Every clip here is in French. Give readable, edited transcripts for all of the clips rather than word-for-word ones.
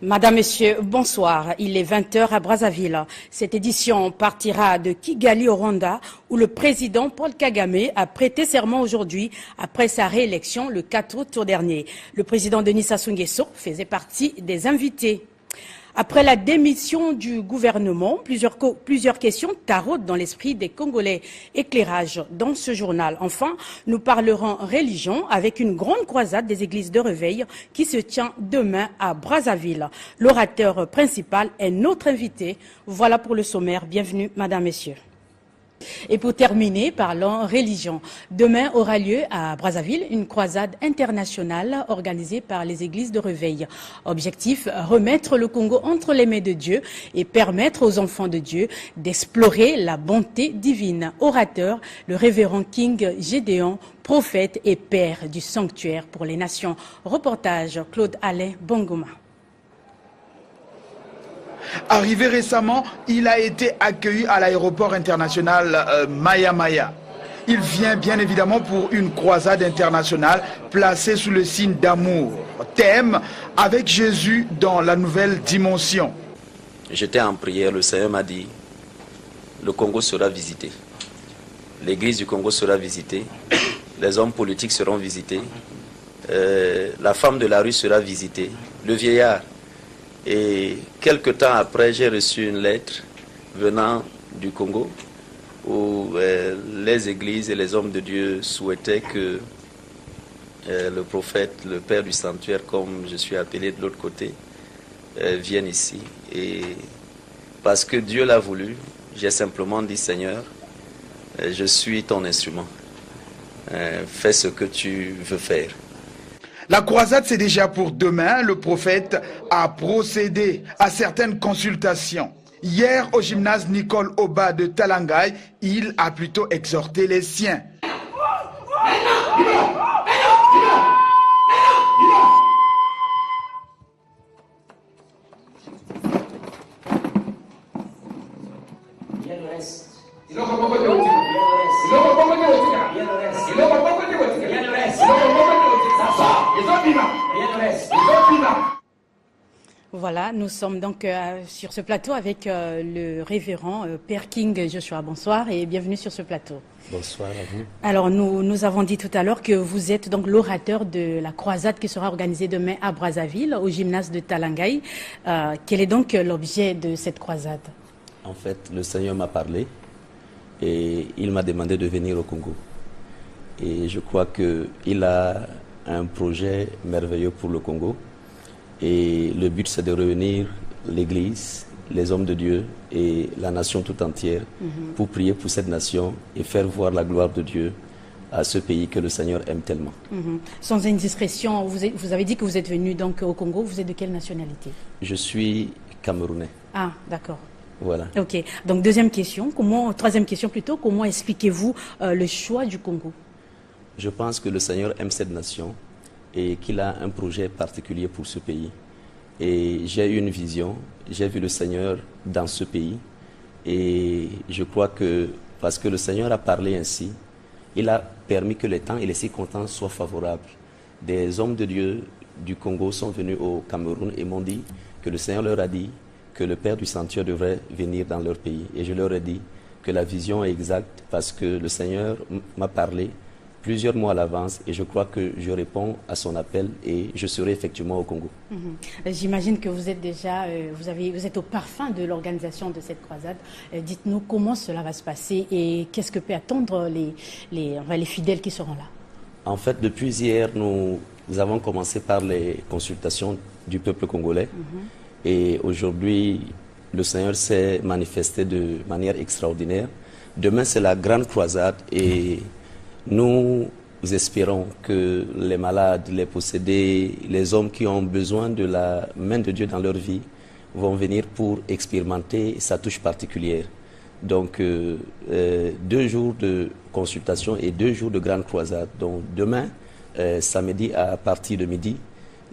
Madame, Messieurs, bonsoir. Il est 20h à Brazzaville. Cette édition partira de Kigali au Rwanda, où le président Paul Kagame a prêté serment aujourd'hui après sa réélection le 4 août dernier. Le président Denis Sassou Nguesso faisait partie des invités. Après la démission du gouvernement, plusieurs questions taraudent dans l'esprit des Congolais. Éclairage dans ce journal. Enfin, nous parlerons religion avec une grande croisade des églises de réveil qui se tient demain à Brazzaville. L'orateur principal est notre invité. Voilà pour le sommaire. Bienvenue, Madame, Messieurs. Et pour terminer, parlons religion. Demain aura lieu à Brazzaville une croisade internationale organisée par les églises de réveil. Objectif, remettre le Congo entre les mains de Dieu et permettre aux enfants de Dieu d'explorer la bonté divine. Orateur, le révérend King Gédéon, prophète et père du sanctuaire pour les nations. Reportage Claude Alain Bongoma. Arrivé récemment, il a été accueilli à l'aéroport international Maya Maya. Il vient bien évidemment pour une croisade internationale placée sous le signe d'amour. Thème, avec Jésus dans la nouvelle dimension. J'étais en prière, le Seigneur m'a dit, le Congo sera visité. L'église du Congo sera visitée. Les hommes politiques seront visités. La femme de la rue sera visitée. Le vieillard. Et quelque temps après, j'ai reçu une lettre venant du Congo où les églises et les hommes de Dieu souhaitaient que le prophète, le père du sanctuaire, comme je suis appelé de l'autre côté, vienne ici. Et parce que Dieu l'a voulu, j'ai simplement dit, Seigneur, je suis ton instrument. Fais ce que tu veux faire. La croisade, c'est déjà pour demain. Le prophète a procédé à certaines consultations. Hier, au gymnase Nicole Oba de Talangaï, il a plutôt exhorté les siens. Voilà, nous sommes donc sur ce plateau avec le révérend Père King Joshua. Bonsoir et bienvenue sur ce plateau. Bonsoir à vous. Alors, nous avons dit tout à l'heure que vous êtes donc l'orateur de la croisade qui sera organisée demain à Brazzaville, au gymnase de Talangaï. Quel est donc l'objet de cette croisade? En fait, le Seigneur m'a parlé et il m'a demandé de venir au Congo. Et je crois qu'il a un projet merveilleux pour le Congo. Et le but, c'est de réunir l'Église, les hommes de Dieu et la nation tout entière pour prier pour cette nation et faire voir la gloire de Dieu à ce pays que le Seigneur aime tellement. Sans indiscrétion, vous avez dit que vous êtes venu donc au Congo. Vous êtes de quelle nationalité? Je suis camerounais. Ah, d'accord. Voilà. Ok. Donc, troisième question plutôt, comment expliquez-vous le choix du Congo? Je pense que le Seigneur aime cette nation et qu'il a un projet particulier pour ce pays. Et j'ai eu une vision, j'ai vu le Seigneur dans ce pays. Et je crois que, parce que le Seigneur a parlé ainsi, il a permis que les temps et les circonstances soient favorables. Des hommes de Dieu du Congo sont venus au Cameroun et m'ont dit que le Seigneur leur a dit que le Père du sanctuaire devrait venir dans leur pays. Et je leur ai dit que la vision est exacte parce que le Seigneur m'a parlé plusieurs mois à l'avance et je crois que je réponds à son appel et je serai effectivement au Congo. J'imagine que vous êtes déjà, vous êtes au parfum de l'organisation de cette croisade. Dites-nous comment cela va se passer et qu'est-ce que peut attendre les fidèles qui seront là. En fait, depuis hier, nous avons commencé par les consultations du peuple congolais et aujourd'hui, le Seigneur s'est manifesté de manière extraordinaire. Demain, c'est la grande croisade et nous espérons que les malades, les possédés, les hommes qui ont besoin de la main de Dieu dans leur vie vont venir pour expérimenter sa touche particulière. Donc, 2 jours de consultation et 2 jours de grande croisade. Donc, demain, samedi à partir de midi,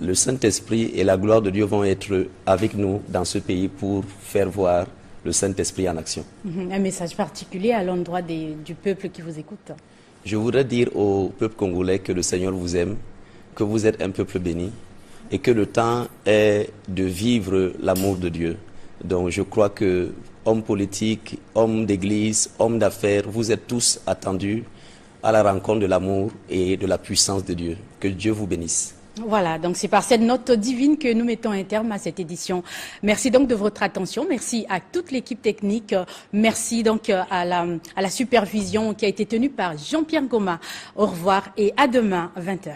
le Saint-Esprit et la gloire de Dieu vont être avec nous dans ce pays pour faire voir le Saint-Esprit en action. Un message particulier à l'endroit du peuple qui vous écoute? Je voudrais dire au peuple congolais que le Seigneur vous aime, que vous êtes un peuple béni et que le temps est de vivre l'amour de Dieu. Donc je crois que hommes politiques, hommes d'église, hommes d'affaires, vous êtes tous attendus à la rencontre de l'amour et de la puissance de Dieu. Que Dieu vous bénisse. Voilà, donc c'est par cette note divine que nous mettons un terme à cette édition. Merci donc de votre attention, merci à toute l'équipe technique, merci donc à la supervision qui a été tenue par Jean-Pierre Goma. Au revoir et à demain, 20h.